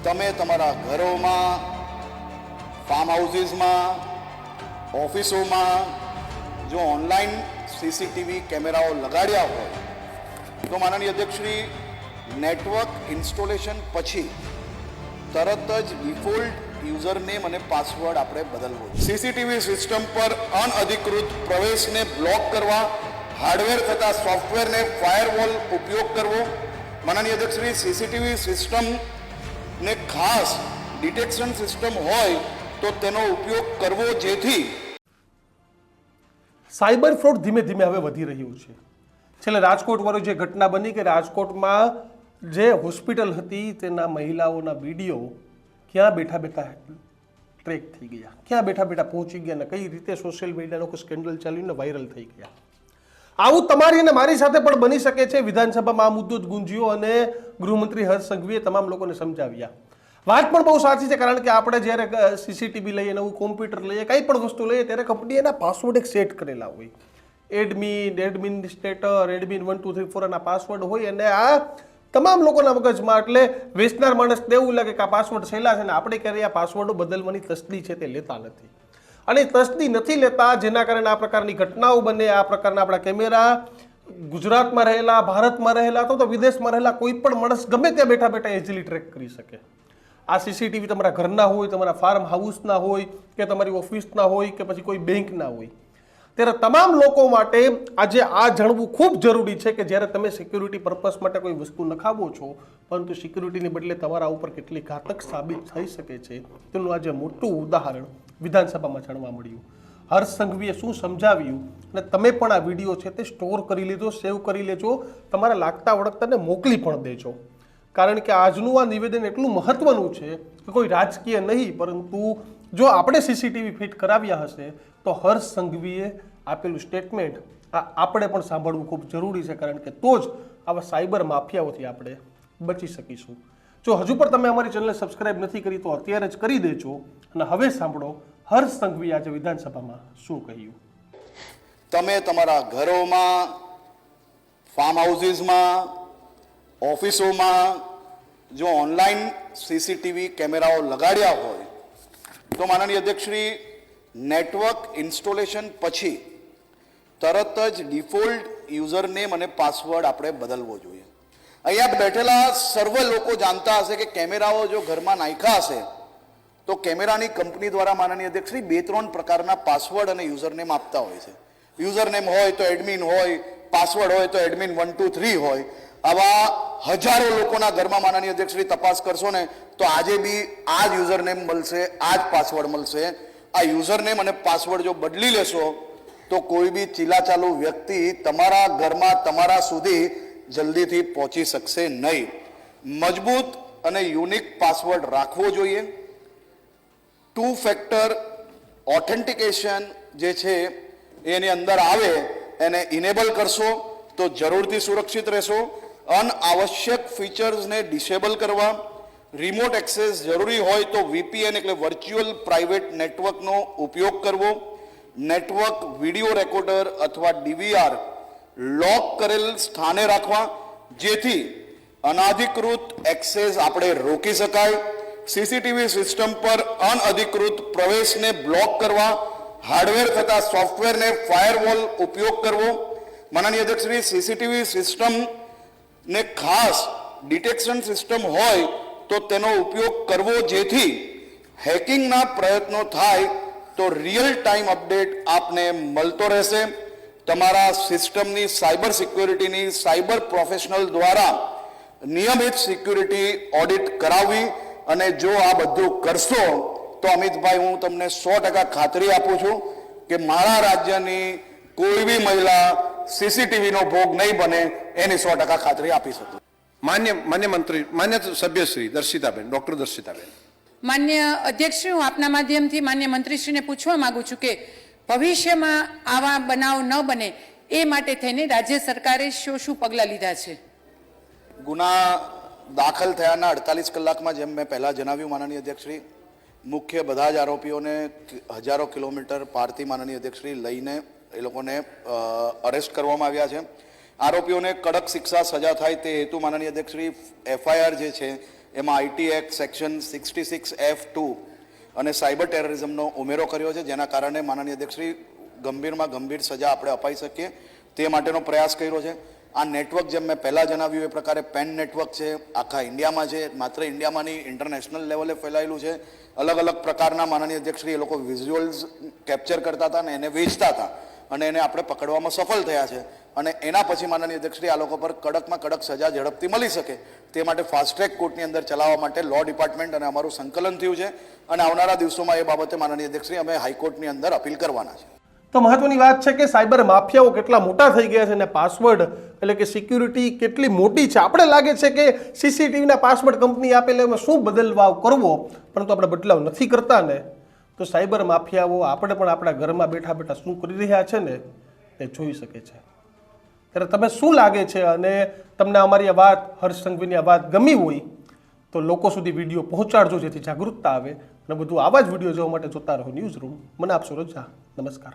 તમે તમારા ઘરોમાં, ફાર્મ હાઉસીસમાં, ઓફિસોમાં જો ઓનલાઈન સીસીટીવી કેમેરાઓ લગાડ્યા હોય તો માનનીય અધ્યક્ષશ્રી, નેટવર્ક ઇન્સ્ટોલેશન પછી તરત જ ડિફોલ્ટ યુઝર નેમ અને પાસવર્ડ આપણે બદલવો. સીસીટીવી સિસ્ટમ પર અનઅધિકૃત પ્રવેશને બ્લોક કરવા, હાર્ડવેર તથા સોફ્ટવેરને ફાયરવોલ ઉપયોગ કરવો. માનનીય અધ્યક્ષશ્રી, સીસીટીવી સિસ્ટમ ને ખાસ ડિટેક્શન સિસ્ટમ હોય તો તેનો ઉપયોગ કરવો, જેથી સાયબર ફ્રોડ ધીમે ધીમે હવે વધી રહ્યું છે. છેલ્લે રાજકોટ વાળો જે ઘટના બની કે રાજકોટમાં જે હોસ્પિટલ હતી તેના મહિલાઓના વિડીયો ક્યાં બેઠા બેઠા ટ્રેક થઈ ગયા, ક્યાં બેઠા બેઠા પહોંચી ગયા ને કઈ રીતે સોશિયલ મીડિયાનો કોઈ સ્કેન્ડલ ચાલીને વાયરલ થઈ ગયા. આવું તમારી અને મારી સાથે પણ બની શકે છે. વિધાનસભામાં આ મુદ્દો જ ગુંજ્યો અને ગૃહમંત્રી હર્ષ સંઘવીએ તમામ લોકોને સમજાવ્યા. વાત પણ બહુ સાચી છે, કારણ કે આપણે જ્યારે સીસીટીવી લઈએ, નવું કોમ્પ્યુટર લઈએ, કંઈ પણ વસ્તુ લઈએ ત્યારે કંપની એના પાસવર્ડ એક સેટ કરેલા હોય. એડમિનિસ્ટ્રેટર, એડમિન 1 2 3 4 એના પાસવર્ડ હોય અને આ તમામ લોકોના મગજમાં, એટલે વેચનાર માણસને એવું લાગે કે આ પાસવર્ડ સહેલા છે ને આપણે ક્યારેય આ પાસવર્ડો બદલવાની તસ્દી છે તે લેતા નથી. અને તસ્દી નથી લેતા, જેના કારણે આ પ્રકારની ઘટનાઓ બને. આ પ્રકારના આપણા કેમેરા ગુજરાતમાં રહેલા, ભારતમાં રહેલા અથવા તો વિદેશમાં રહેલા કોઈ પણ માણસ ગમે ત્યાં બેઠા બેઠા ઇઝીલી ટ્રેક કરી શકે. આ સીસીટીવી તમારા ઘરના હોય, તમારા ફાર્મ હાઉસના હોય કે તમારી ઓફિસના હોય કે પછી કોઈ બેંકના હોય, ત્યારે તમામ લોકો માટે આજે આ જાણવું ખૂબ જરૂરી છે કે જ્યારે તમે સિક્યુરિટી પર્પઝ માટે કોઈ વસ્તુ નખાવો છો, પરંતુ સિક્યુરિટીને બદલે તમારા ઉપર કેટલી ઘાતક સાબિત થઈ શકે છે તેનું આજે મોટું ઉદાહરણ વિધાનસભામાં જાણવા મળ્યું. હર્ષ સંઘવીએ શું સમજાવ્યું, અને તમે પણ આ વિડીયો છે તે સ્ટોર કરી લીધો, સેવ કરી લેજો, તમારા લાગતા વળગતાને મોકલી પણ દેજો. કારણ કે આજનું આ નિવેદન એટલું મહત્વનું છે કે કોઈ રાજકીય નહીં, પરંતુ જો આપણે સીસીટીવી ફિટ કરાવ્યા હશે તો હર્ષ સંઘવીએ આપેલું સ્ટેટમેન્ટ આપણે પણ સાંભળવું ખૂબ જરૂરી છે, કારણ કે તો જ આવા સાયબર માફિયાઓથી આપણે બચી શકીશું. જો હજુ પણ તમે અમારી ચેનલને સબસ્ક્રાઇબ નથી કરી તો અત્યારે જ કરી દેજો. અને હવે સાંભળો હર્ષ સંઘવીએ આજે વિધાનસભામાં શું કહ્યું. તમે તમારા ઘરોમાં, ફાર્મ હાઉસીસમાં, ઓફિસોમાં જો ઓનલાઈન સીસીટીવી કેમેરાઓ લગાડ્યા હોય તો માનનીય અધ્યક્ષશ્રી, નેટવર્ક ઇન્સ્ટોલેશન પછી તરત જ ડિફોલ્ટ યુઝર નેમ અને પાસવર્ડ આપણે બદલવો જોઈએ. અહીંયા બેઠેલા સર્વ લોકો જાણતા હશે કે કેમેરાઓ જો ઘરમાં નાખ્યા હશે તો કેમેરાની કંપની દ્વારા માનનીય અધ્યક્ષશ્રી 2-3 પ્રકારના પાસવર્ડ અને યુઝર નેમ આપતા હોય છે. યુઝર નેમ હોય તો એડમિન હોય, પાસવર્ડ હોય તો એડમિન 1 2 3 હોય. આવા હજારો લોકોના ઘરમાં માનનીય અધ્યક્ષશ્રી તપાસ કરશો ને તો આજે બી આ જ યુઝર નેમ મળશે, આ જ પાસવર્ડ મળશે. આ યુઝર નેમ અને પાસવર્ડ જો બદલી લેશો તો કોઈ બી ચીલાચાલુ વ્યક્તિ તમારા ઘરમાં તમારા સુધી જલ્દીથી પહોંચી શકશે નહીં. મજબૂત અને યુનિક પાસવર્ડ રાખવો જોઈએ. 2 ફેક્ટર ઓથેન્ટિકેશન જે છે એની અંદર આવે એને ઇનેબલ કરશો તો જરૂરથી સુરક્ષિત રહેશો. અનઆવશ્યક ફીચર્સને ડિસેબલ કરવા, રિમોટ એક્સેસ જરૂરી હોય તો VPN એટલે વર્ચ્યુઅલ પ્રાઇવેટ નેટવર્કનો ઉપયોગ કરવો. નેટવર્ક વિડીયો રેકોર્ડર અથવા DVR લોક કરેલ સ્થાને રાખવા, જેથી અનધિકૃત એક્સેસ આપણે રોકી શકાય. સીસીટીવી સિસ્ટમ પર અનઅધિકૃત પ્રવેશને બ્લોક કરવા, હાર્ડવેર તથા સોફ્ટવેરને ફાયરવોલ ઉપયોગ કરવો. માનનીય અધ્યક્ષશ્રી, સીસીટીવી સિસ્ટમ ને ખાસ ડિટેક્શન સિસ્ટમ હોય તો તેનો ઉપયોગ કરવો, જેથી હેકિંગના પ્રયત્નો થાય તો રિયલ ટાઈમ અપડેટ આપને મળતો રહેશે. તમારા સિસ્ટમની સાયબર સિક્યોરિટીની સાયબર પ્રોફેશનલ દ્વારા નિયમિત સિક્યુરિટી ઓડિટ કરાવવી. અને જો આ બધું કરશો તો અમિતભાઈ, હું તમને 100% ખાતરી આપું છું કે મારા રાજ્યની કોઈ બી મહિલા સીસીટીવીનો ભોગ નહીં બને, એની 100% ખાતરી આપી શકું. માન્ય મંત્રી, માન્ય સભ્યશ્રી દર્શિતાબેન, ડોક્ટર દર્શિતાબેન. માન્ય અધ્યક્ષશ્રી, હું આપના માધ્યમથી માન્ય મંત્રીશ્રીને પૂછવા માંગુ છું કે ભવિષ્યમાં આવા બનાવ ન બને એ માટે થઈને રાજ્ય સરકારે શું પગલાં લીધા છે? ગુના દાખલ થયાના 48 કલાકમાં, જેમ મેં પહેલાં જણાવ્યું માનનીય અધ્યક્ષશ્રી, મુખ્ય બધા જ આરોપીઓને હજારો કિલોમીટર પારથી માનનીય અધ્યક્ષશ્રી લઈને એ લોકોને અરેસ્ટ કરવામાં આવ્યા છે. આરોપીઓને કડક શિક્ષા સજા થાય તે હેતુ માનનીય અધ્યક્ષશ્રી FIR જે છે એમાં આઈટી એક્ટ સેક્શન 66F(2) અને સાયબર ટેરરિઝમનો ઉમેરો કર્યો છે, જેના કારણે માનનીય અધ્યક્ષશ્રી ગંભીરમાં ગંભીર સજા આપણે અપાઈ શકીએ તે માટેનો પ્રયાસ કર્યો છે. આ નેટવર્ક જેમ મેં પહેલાં જણાવ્યું એ પ્રકારે પેન નેટવર્ક છે, આખા ઇન્ડિયામાં છે, માત્ર ઇન્ડિયામાં નહીં ઇન્ટરનેશનલ લેવલે ફેલાયેલું છે. અલગ અલગ પ્રકારના માનનીય અધ્યક્ષશ્રી એ લોકો વિઝ્યુઅલ્સ કેપ્ચર કરતા હતા અને એને વેચતા હતા અને એને આપણે પકડવામાં સફળ થયા છે. અને એના પછી માનનીય અધ્યક્ષશ્રી આ લોકો પર કડકમાં કડક સજા ઝડપથી મળી શકે તે માટે ફાસ્ટ ટ્રેક કોર્ટની અંદર ચલાવવા માટે લો ડિપાર્ટમેન્ટ અને અમારું સંકલન થયું છે અને આવનારા દિવસોમાં એ બાબતે માનનીય અધ્યક્ષશ્રી અમે હાઈકોર્ટની અંદર અપીલ કરવાના છે. તો મહત્વની વાત છે કે સાયબર માફિયાઓ કેટલા મોટા થઈ ગયા છે અને પાસવર્ડ એટલે કે સિક્યુરિટી કેટલી મોટી છે. આપણે લાગે છે કે સીસીટીવીના પાસવર્ડ કંપની આપેલા એમાં શું બદલાવ કરવો, પરંતુ આપણે બદલાવ નથી કરતા ને. તો સાયબર માફિયાઓ આપણે પણ આપણા ઘરમાં બેઠા બેઠા શું કરી રહ્યા છે ને એ જોઈ શકે છે. ત્યારે તમે શું લાગે છે અને તમને અમારી આ વાત, હર્ષ સંઘવીની આ વાત ગમી હોય તો લોકો સુધી વિડીયો પહોંચાડજો જેથી જાગૃતતા આવે અને બધું આવા જ વિડીયો જોવા માટે જોતા રહો ન્યૂઝ રૂમ. મને આપશો રજા. નમસ્કાર.